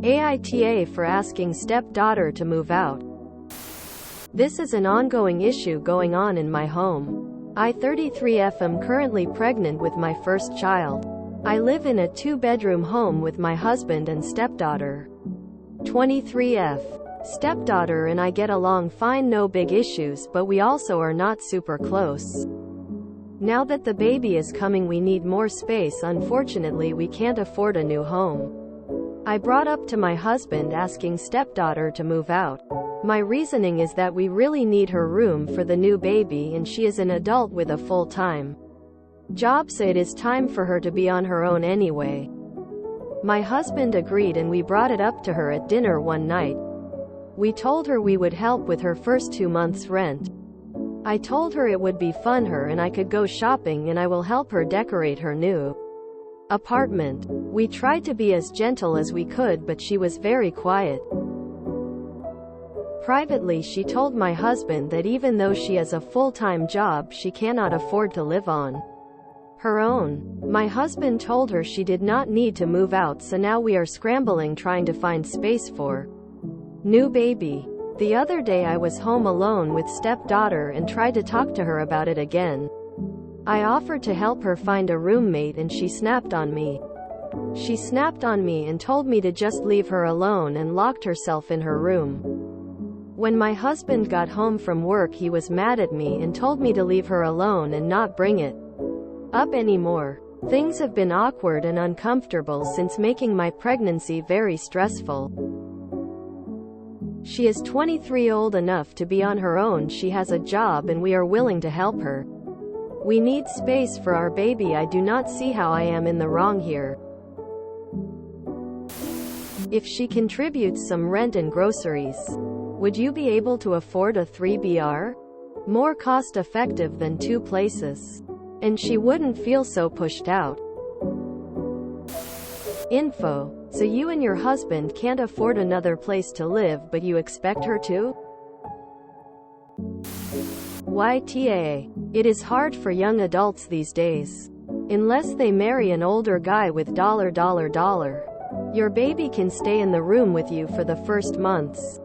AITA for asking stepdaughter to move out. This is an ongoing issue going on in my home. I, 33F, am currently pregnant with my first child. I live in a 2-bedroom home with my husband and stepdaughter. 23F. Stepdaughter and I get along fine, no big issues, but we also are not super close. Now that the baby is coming, we need more space. Unfortunately, we can't afford a new home. I brought up to my husband asking stepdaughter to move out. My reasoning is that we really need her room for the new baby, and she is an adult with a full-time job, so it is time for her to be on her own anyway. My husband agreed, and we brought it up to her at dinner one night. We told her we would help with her first 2 months' rent. I told her it would be fun her and I could go shopping, and I will help her decorate her new apartment. We tried to be as gentle as we could, but she was very quiet. Privately, she told my husband that even though she has a full-time job, she cannot afford to live on her own. My husband told her she did not need to move out, so now we are scrambling trying to find space for new baby. The other day I was home alone with stepdaughter and tried to talk to her about it again. I offered to help her find a roommate, and she snapped on me. She snapped on me and told me to just leave her alone and locked herself in her room. When my husband got home from work, he was mad at me and told me to leave her alone and not bring it up anymore. Things have been awkward and uncomfortable since, making my pregnancy very stressful. She is 23, old enough to be on her own. She has a job and we are willing to help her. We need space for our baby. I do not see how I am in the wrong here. If she contributes some rent and groceries, would you be able to afford a 3BR? More cost-effective than 2 places. And she wouldn't feel so pushed out. Info. So you and your husband can't afford another place to live, but you expect her to? YTA. It is hard for young adults these days. Unless they marry an older guy with $. Your baby can stay in the room with you for the first months.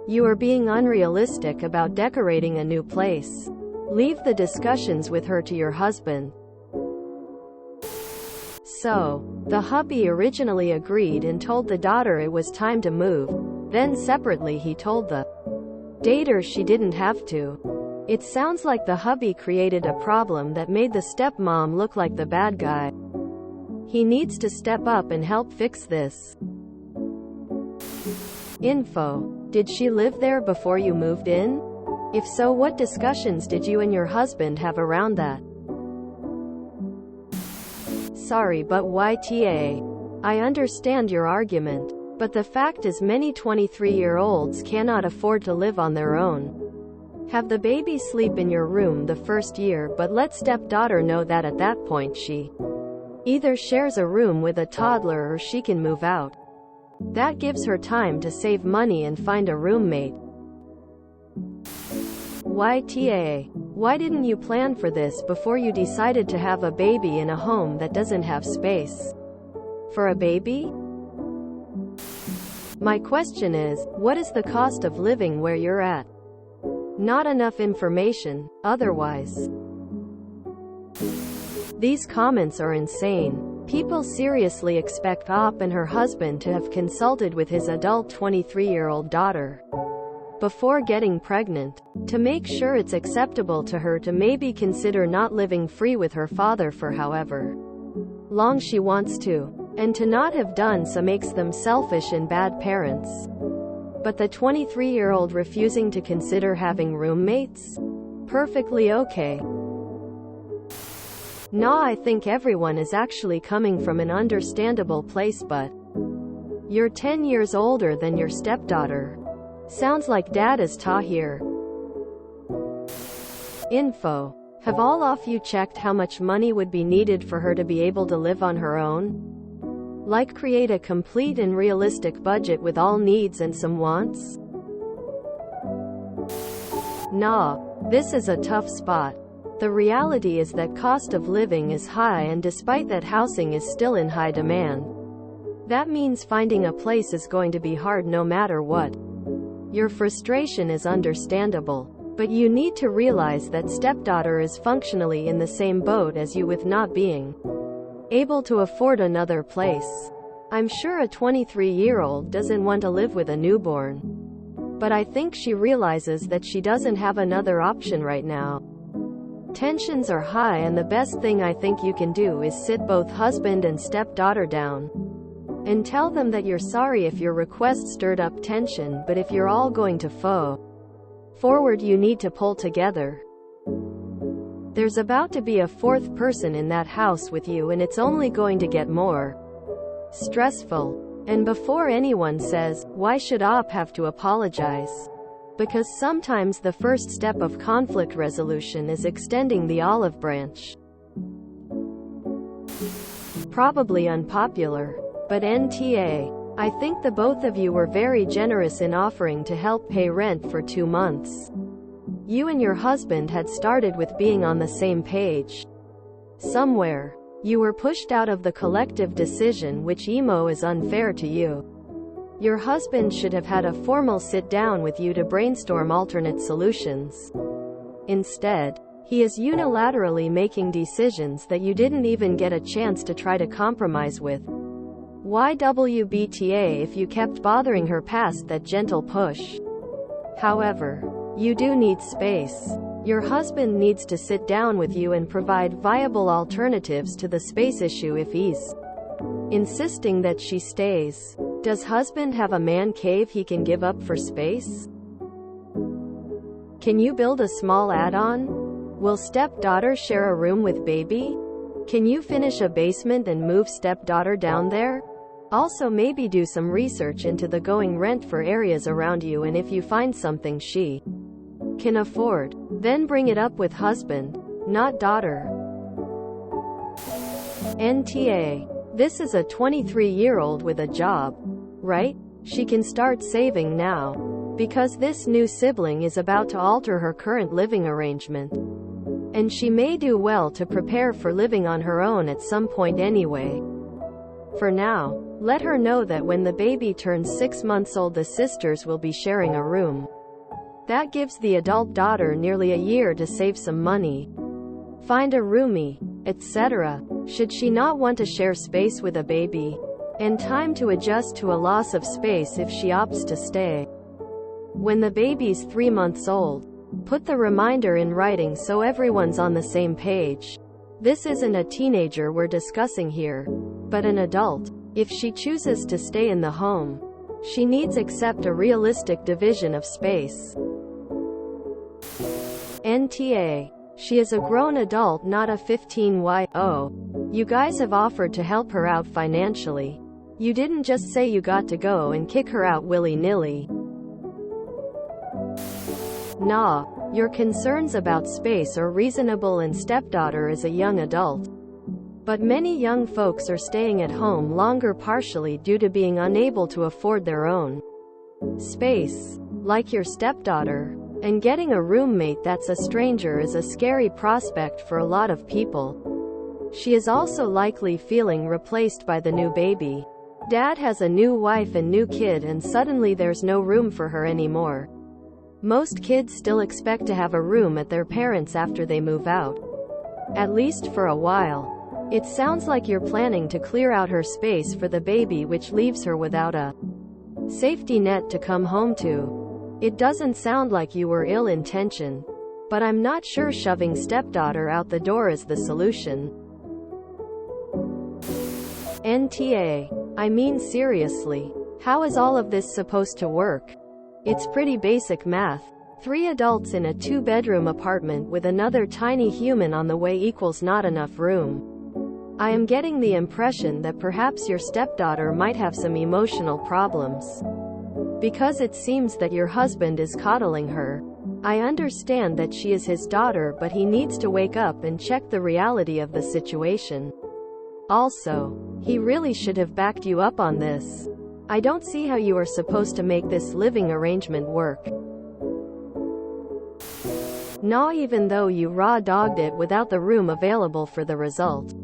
You are being unrealistic about decorating a new place. Leave the discussions with her to your husband. So, the hubby originally agreed and told the daughter it was time to move. Then separately he told the dater she didn't have to. It sounds like the hubby created a problem that made the stepmom look like the bad guy. He needs to step up and help fix this. Info. Did she live there before you moved in? If so, what discussions did you and your husband have around that? Sorry, but YTA. I understand your argument, but the fact is many 23-year-olds cannot afford to live on their own. Have the baby sleep in your room the first year, but let stepdaughter know that at that point she either shares a room with a toddler or she can move out. That gives her time to save money and find a roommate. YTA. Why didn't you plan for this before you decided to have a baby in a home that doesn't have space for a baby? My question is, what is the cost of living where you're at? Not enough information, otherwise. These comments are insane. People seriously expect Op and her husband to have consulted with his adult 23-year-old daughter before getting pregnant, to make sure it's acceptable to her to maybe consider not living free with her father for however long she wants to. And to not have done so makes them selfish and bad parents. But the 23-year-old refusing to consider having roommates? Perfectly okay. Nah, I think everyone is actually coming from an understandable place, but you're 10 years older than your stepdaughter. Sounds like dad is here. Info. Have all of you checked how much money would be needed for her to be able to live on her own? Like, create a complete and realistic budget with all needs and some wants? Nah, this is a tough spot. The reality is that cost of living is high, and despite that, housing is still in high demand. That means finding a place is going to be hard no matter what. Your frustration is understandable, but you need to realize that stepdaughter is functionally in the same boat as you with not being able to afford another place. I'm sure a 23-year-old doesn't want to live with a newborn, but I think she realizes that she doesn't have another option right now. Tensions are high, and the best thing I think you can do is sit both husband and stepdaughter down and tell them that you're sorry if your request stirred up tension, but if you're all going to forward, you need to pull together. There's about to be a fourth person in that house with you, and it's only going to get more stressful. And before anyone says, why should Op have to apologize? Because sometimes the first step of conflict resolution is extending the olive branch. Probably unpopular, but NTA. I think the both of you were very generous in offering to help pay rent for 2 months. You and your husband had started with being on the same page. Somewhere, you were pushed out of the collective decision, which emo is unfair to you. Your husband should have had a formal sit-down with you to brainstorm alternate solutions. Instead, he is unilaterally making decisions that you didn't even get a chance to try to compromise with. Why WBTA if you kept bothering her past that gentle push? However, you do need space. Your husband needs to sit down with you and provide viable alternatives to the space issue if he's insisting that she stays. Does husband have a man cave he can give up for space? Can you build a small add-on? Will stepdaughter share a room with baby? Can you finish a basement and move stepdaughter down there? Also, maybe do some research into the going rent for areas around you, and if you find something she can afford, then bring it up with husband, not daughter. NTA. This is a 23-year-old with a job, right? She can start saving now, because this new sibling is about to alter her current living arrangement. And she may do well to prepare for living on her own at some point anyway. For now, let her know that when the baby turns 6 months old, the sisters will be sharing a room. That gives the adult daughter nearly a year to save some money, find a roomie, etc., should she not want to share space with a baby, and time to adjust to a loss of space if she opts to stay. When the baby's 3 months old, put the reminder in writing so everyone's on the same page. This isn't a teenager we're discussing here, but an adult. If she chooses to stay in the home, she needs accept a realistic division of space. NTA. She is a grown adult, not a 15-year-old. You guys have offered to help her out financially. You didn't just say you got to go and kick her out willy-nilly. Nah, your concerns about space are reasonable, and stepdaughter is a young adult. But many young folks are staying at home longer partially due to being unable to afford their own space, like your stepdaughter. And getting a roommate that's a stranger is a scary prospect for a lot of people. She is also likely feeling replaced by the new baby. Dad has a new wife and new kid, and suddenly there's no room for her anymore. Most kids still expect to have a room at their parents' after they move out. At least for a while. It sounds like you're planning to clear out her space for the baby, which leaves her without a safety net to come home to. It doesn't sound like you were ill-intentioned, but I'm not sure shoving stepdaughter out the door is the solution. NTA. I mean, seriously. How is all of this supposed to work? It's pretty basic math. 3 adults in a 2-bedroom apartment with another tiny human on the way equals not enough room. I am getting the impression that perhaps your stepdaughter might have some emotional problems, because it seems that your husband is coddling her. I understand that she is his daughter, but he needs to wake up and check the reality of the situation. Also, he really should have backed you up on this. I don't see how you are supposed to make this living arrangement work. Not even though you raw dogged it without the room available for the result.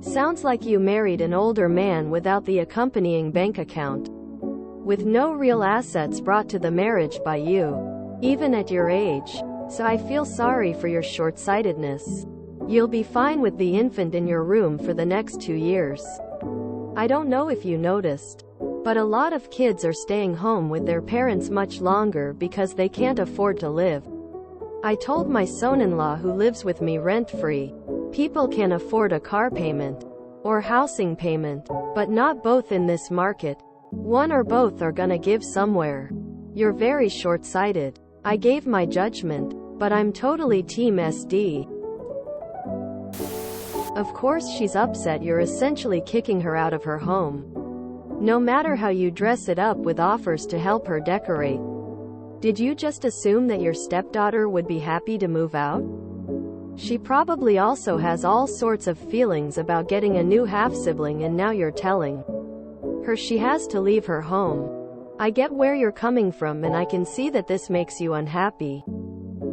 Sounds like you married an older man without the accompanying bank account, with no real assets brought to the marriage by you, even at your age. So I feel sorry for your short-sightedness. You'll be fine with the infant in your room for the next 2 years. I don't know if you noticed, but a lot of kids are staying home with their parents much longer because they can't afford to live. I told my son-in-law who lives with me rent-free, people can afford a car payment or housing payment, but not both in this market. One or both are gonna give somewhere. You're very short-sighted. I gave my judgment, but I'm totally team SD. Of course she's upset you're essentially kicking her out of her home. No matter how you dress it up with offers to help her decorate. Did you just assume that your stepdaughter would be happy to move out? She probably also has all sorts of feelings about getting a new half-sibling, and now you're telling her she has to leave her home. I get where you're coming from and I can see that this makes you unhappy.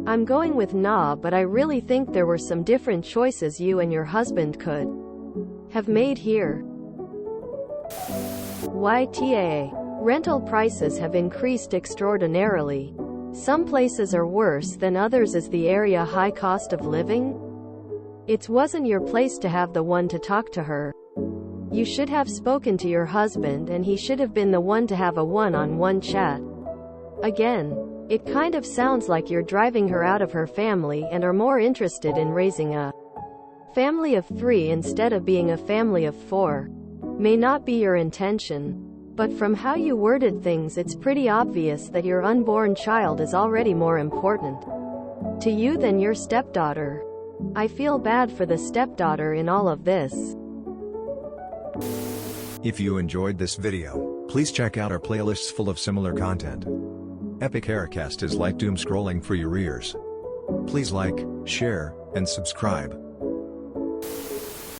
I'm going with nah, but I really think there were some different choices you and your husband could have made here. YTA. Rental prices have increased extraordinarily. Some places are worse than others. Is the area high cost of living? It wasn't your place to have the one to talk to her. You should have spoken to your husband and he should have been the one to have a one-on-one chat. Again, it kind of sounds like you're driving her out of her family and are more interested in raising a family of 3 instead of being a family of 4. May not be your intention, but from how you worded things it's pretty obvious that your unborn child is already more important to you than your stepdaughter. I feel bad for the stepdaughter in all of this. If you enjoyed this video, please check out our playlists full of similar content. Epic Haircast is like doom scrolling for your ears. Please like, share, and subscribe.